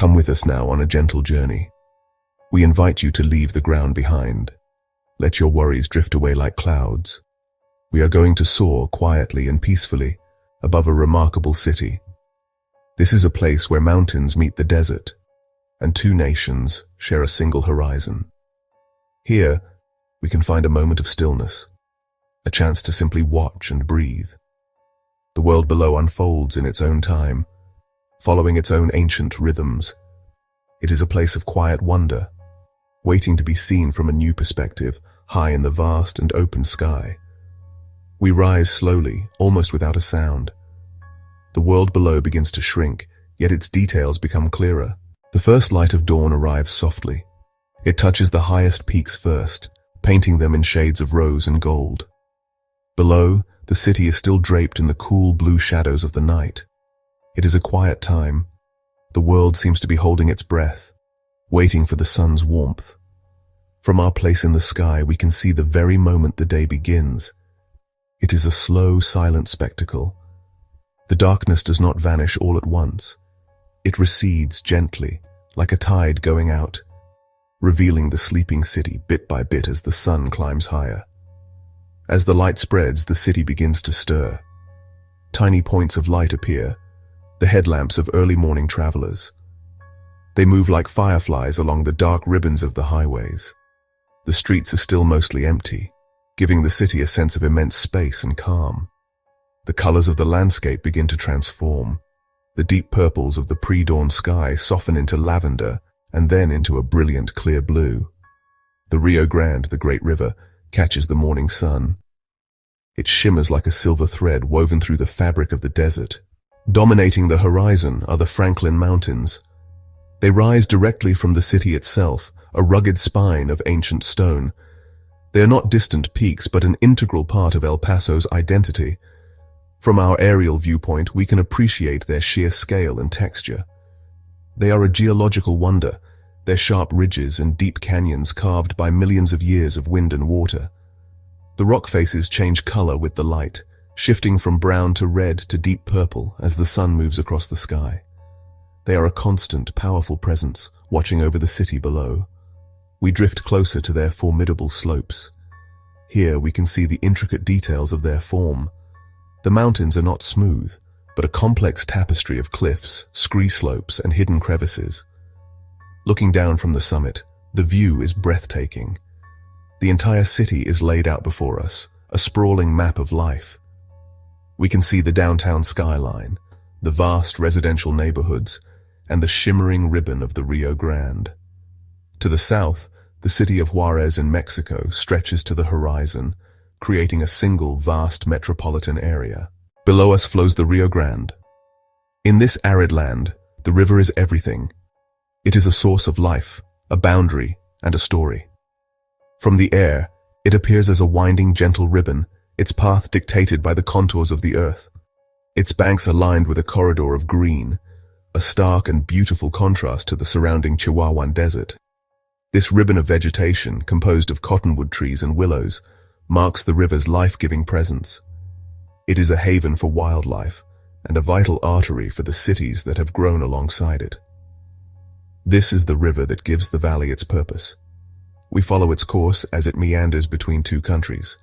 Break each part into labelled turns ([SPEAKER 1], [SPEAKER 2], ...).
[SPEAKER 1] Come with us now on a gentle journey. We invite you to leave the ground behind. Let your worries drift away like clouds. We are going to soar quietly and peacefully above a remarkable city. This is a place where mountains meet the desert, and two nations share a single horizon. Here, we can find a moment of stillness, a chance to simply watch and breathe. The world below unfolds in its own time, following its own ancient rhythms. It is a place of quiet wonder, waiting to be seen from a new perspective, high in the vast and open sky. We rise slowly, almost without a sound. The world below begins to shrink, yet its details become clearer. The first light of dawn arrives softly. It touches the highest peaks first, painting them in shades of rose and gold. Below, the city is still draped in the cool blue shadows of the night. It is a quiet time. The world seems to be holding its breath, waiting for the sun's warmth. From our place in the sky, we can see the very moment the day begins. It is a slow, silent spectacle. The darkness does not vanish all at once. It recedes gently, like a tide going out, revealing the sleeping city bit by bit as the sun climbs higher. As the light spreads, the city begins to stir. Tiny points of light appear, the headlamps of early morning travelers. They move like fireflies along the dark ribbons of the highways. The streets are still mostly empty, giving the city a sense of immense space and calm. The colors of the landscape begin to transform. The deep purples of the pre-dawn sky soften into lavender and then into a brilliant clear blue. The Rio Grande, the great river, catches the morning sun. It shimmers like a silver thread woven through the fabric of the desert. Dominating the horizon are the Franklin Mountains. They rise directly from the city itself, a rugged spine of ancient stone. They are not distant peaks, but an integral part of El Paso's identity. From our aerial viewpoint, we can appreciate their sheer scale and texture. They are a geological wonder, their sharp ridges and deep canyons carved by millions of years of wind and water. The rock faces change color with the light, shifting from brown to red to deep purple as the sun moves across the sky. They are a constant, powerful presence, watching over the city below. We drift closer to their formidable slopes. Here we can see the intricate details of their form. The mountains are not smooth, but a complex tapestry of cliffs, scree slopes, and hidden crevices. Looking down from the summit, the view is breathtaking. The entire city is laid out before us, a sprawling map of life. We can see the downtown skyline, the vast residential neighborhoods, and the shimmering ribbon of the Rio Grande. To the south, the city of Juarez in Mexico stretches to the horizon, creating a single vast metropolitan area. Below us flows the Rio Grande. In this arid land, the river is everything. It is a source of life, a boundary, and a story. From the air, it appears as a winding, gentle ribbon, its path dictated by the contours of the earth. Its banks are lined with a corridor of green, a stark and beautiful contrast to the surrounding Chihuahuan desert. This ribbon of vegetation, composed of cottonwood trees and willows, marks the river's life-giving presence. It is a haven for wildlife and a vital artery for the cities that have grown alongside it. This is the river that gives the valley its purpose. We follow its course as it meanders between two countries.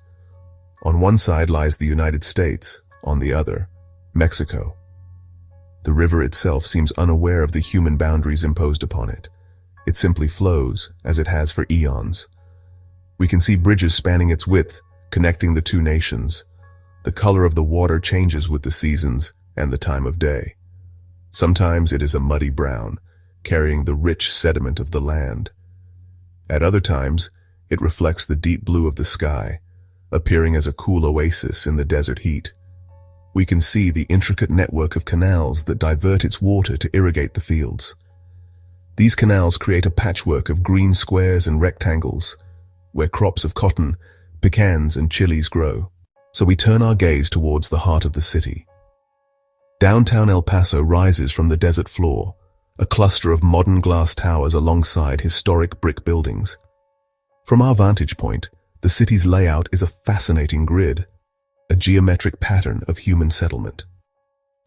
[SPEAKER 1] On one side lies the United States, on the other, Mexico. The river itself seems unaware of the human boundaries imposed upon it. It simply flows, as it has for eons. We can see bridges spanning its width, connecting the two nations. The color of the water changes with the seasons and the time of day. Sometimes it is a muddy brown, carrying the rich sediment of the land. At other times, it reflects the deep blue of the sky, appearing as a cool oasis in the desert heat. We can see the intricate network of canals that divert its water to irrigate the fields. These canals create a patchwork of green squares and rectangles, where crops of cotton, pecans, and chilies grow. So we turn our gaze towards the heart of the city. Downtown El Paso rises from the desert floor, a cluster of modern glass towers alongside historic brick buildings. From our vantage point, the city's layout is a fascinating grid, a geometric pattern of human settlement.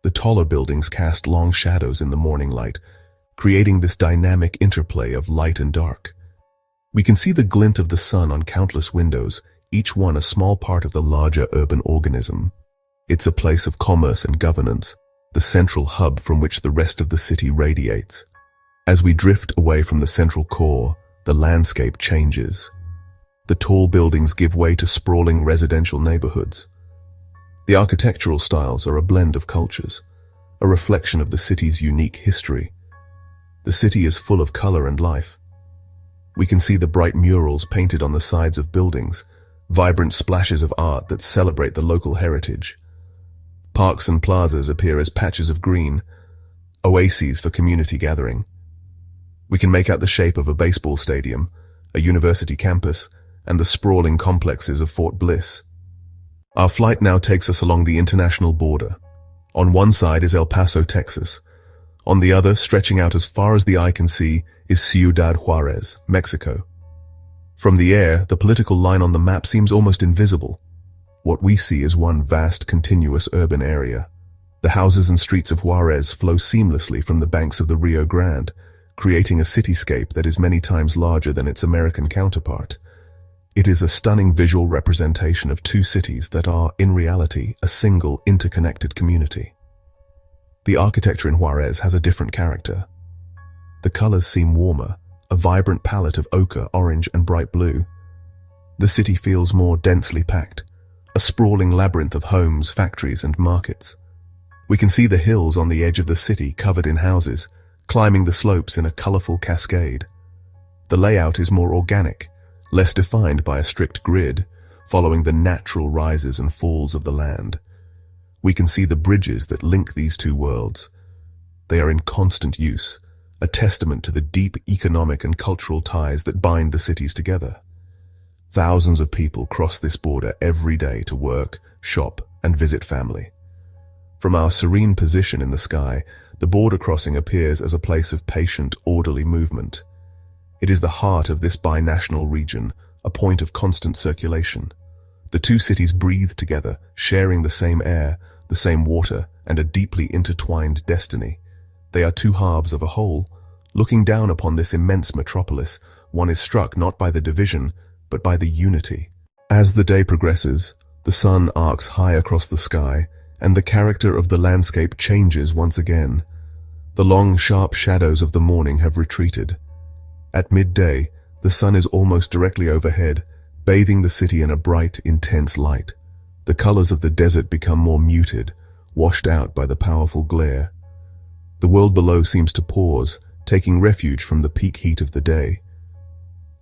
[SPEAKER 1] The taller buildings cast long shadows in the morning light, creating this dynamic interplay of light and dark. We can see the glint of the sun on countless windows, each one a small part of the larger urban organism. It's a place of commerce and governance, the central hub from which the rest of the city radiates. As we drift away from the central core, the landscape changes. The tall buildings give way to sprawling residential neighborhoods. The architectural styles are a blend of cultures, a reflection of the city's unique history. The city is full of color and life. We can see the bright murals painted on the sides of buildings, vibrant splashes of art that celebrate the local heritage. Parks and plazas appear as patches of green, oases for community gathering. We can make out the shape of a baseball stadium, a university campus, and the sprawling complexes of Fort Bliss. Our flight now takes us along the international border. On one side is El Paso, Texas. On the other, stretching out as far as the eye can see, is Ciudad Juarez, Mexico. From the air, the political line on the map seems almost invisible. What we see is one vast, continuous urban area. The houses and streets of Juarez flow seamlessly from the banks of the Rio Grande, creating a cityscape that is many times larger than its American counterpart. It is a stunning visual representation of two cities that are, in reality, a single, interconnected community. The architecture in Juarez has a different character. The colors seem warmer, a vibrant palette of ochre, orange, and bright blue. The city feels more densely packed, a sprawling labyrinth of homes, factories, and markets. We can see the hills on the edge of the city covered in houses, climbing the slopes in a colorful cascade. The layout is more organic, less defined by a strict grid, following the natural rises and falls of the land. We can see the bridges that link these two worlds. They are in constant use, a testament to the deep economic and cultural ties that bind the cities together. Thousands of people cross this border every day to work, shop, and visit family. From our serene position in the sky, the border crossing appears as a place of patient, orderly movement. It is the heart of this binational region, a point of constant circulation. The two cities breathe together, sharing the same air, the same water, and a deeply intertwined destiny. They are two halves of a whole. Looking down upon this immense metropolis, one is struck not by the division, but by the unity. As the day progresses, the sun arcs high across the sky, and the character of the landscape changes once again. The long, sharp shadows of the morning have retreated. At midday, the sun is almost directly overhead, bathing the city in a bright, intense light. The colors of the desert become more muted, washed out by the powerful glare. The world below seems to pause, taking refuge from the peak heat of the day.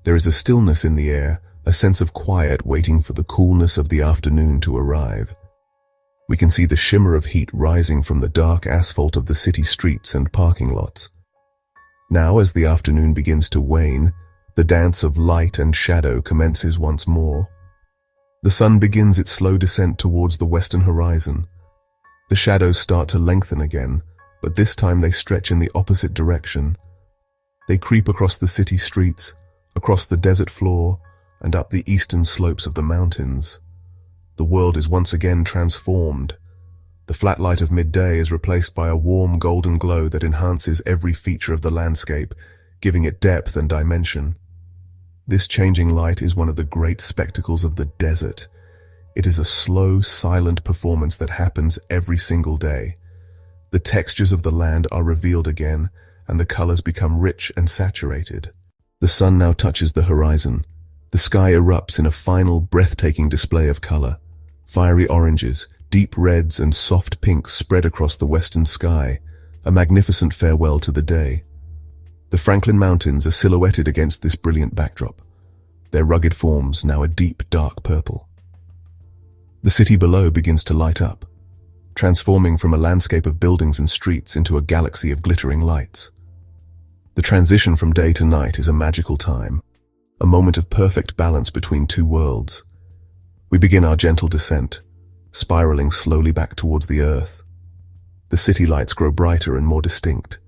[SPEAKER 1] There is a stillness in the air, a sense of quiet waiting for the coolness of the afternoon to arrive. We can see the shimmer of heat rising from the dark asphalt of the city streets and parking lots. Now, as the afternoon begins to wane, the dance of light and shadow commences once more. The sun begins its slow descent towards the western horizon. The shadows start to lengthen again, but this time they stretch in the opposite direction. They creep across the city streets, across the desert floor, and up the eastern slopes of the mountains. The world is once again transformed. The flat light of midday is replaced by a warm golden glow that enhances every feature of the landscape, giving it depth and dimension. This changing light is one of the great spectacles of the desert. It is a slow, silent performance that happens every single day. The textures of the land are revealed again, and the colors become rich and saturated. The sun now touches the horizon. The sky erupts in a final, breathtaking display of color. Fiery oranges, deep reds, and soft pinks spread across the western sky, a magnificent farewell to the day. The Franklin Mountains are silhouetted against this brilliant backdrop, their rugged forms now a deep, dark purple. The city below begins to light up, transforming from a landscape of buildings and streets into a galaxy of glittering lights. The transition from day to night is a magical time, a moment of perfect balance between two worlds. We begin our gentle descent, spiraling slowly back towards the earth. The city lights grow brighter and more distinct.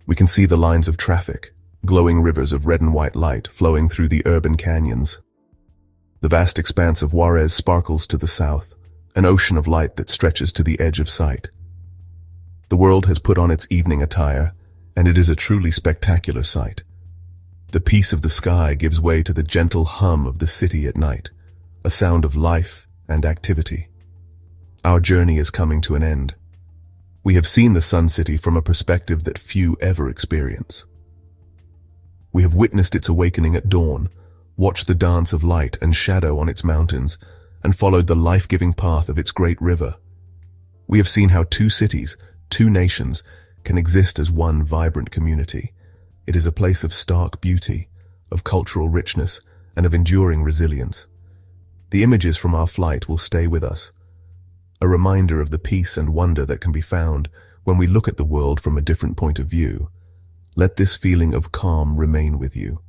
[SPEAKER 1] We can see the lines of traffic, glowing rivers of red and white light flowing through the urban canyons. The vast expanse of Juarez sparkles to the south, an ocean of light that stretches to the edge of sight. The world has put on its evening attire, and it is a truly spectacular sight. The peace of the sky gives way to the gentle hum of the city at night, a sound of life and activity. Our journey is coming to an end. We have seen the Sun City from a perspective that few ever experience. We have witnessed its awakening at dawn, watched the dance of light and shadow on its mountains, and followed the life-giving path of its great river. We have seen how two cities, two nations, can exist as one vibrant community. It is a place of stark beauty, of cultural richness, and of enduring resilience. The images from our flight will stay with us, a reminder of the peace and wonder that can be found when we look at the world from a different point of view. Let this feeling of calm remain with you.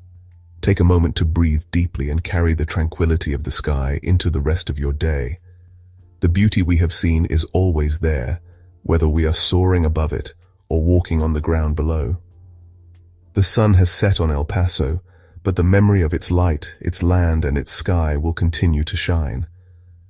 [SPEAKER 1] Take a moment to breathe deeply and carry the tranquility of the sky into the rest of your day. The beauty we have seen is always there, whether we are soaring above it or walking on the ground below. The sun has set on El Paso, but the memory of its light, its land, and its sky will continue to shine.